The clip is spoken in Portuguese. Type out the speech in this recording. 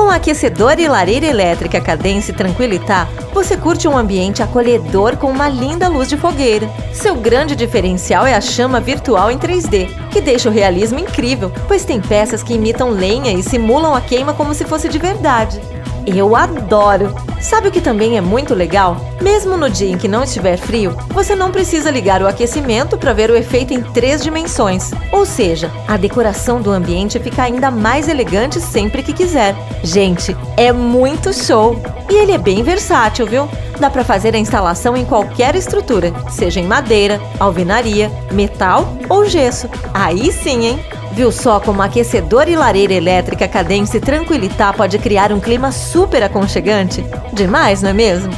Com o aquecedor e lareira elétrica Cadence Tranquilità, você curte um ambiente acolhedor com uma linda luz de fogueira. Seu grande diferencial é a chama virtual em 3D, que deixa o realismo incrível, pois tem peças que imitam lenha e simulam a queima como se fosse de verdade. Eu adoro! Sabe o que também é muito legal? Mesmo no dia em que não estiver frio, você não precisa ligar o aquecimento para ver o efeito em 3 dimensões. Ou seja, a decoração do ambiente fica ainda mais elegante sempre que quiser. Gente, é muito show! E ele é bem versátil, viu? Dá para fazer a instalação em qualquer estrutura, seja em madeira, alvenaria, metal ou gesso. Aí sim, hein? Viu só como aquecedor e lareira elétrica Cadence Tranquilità pode criar um clima super aconchegante? Demais, não é mesmo?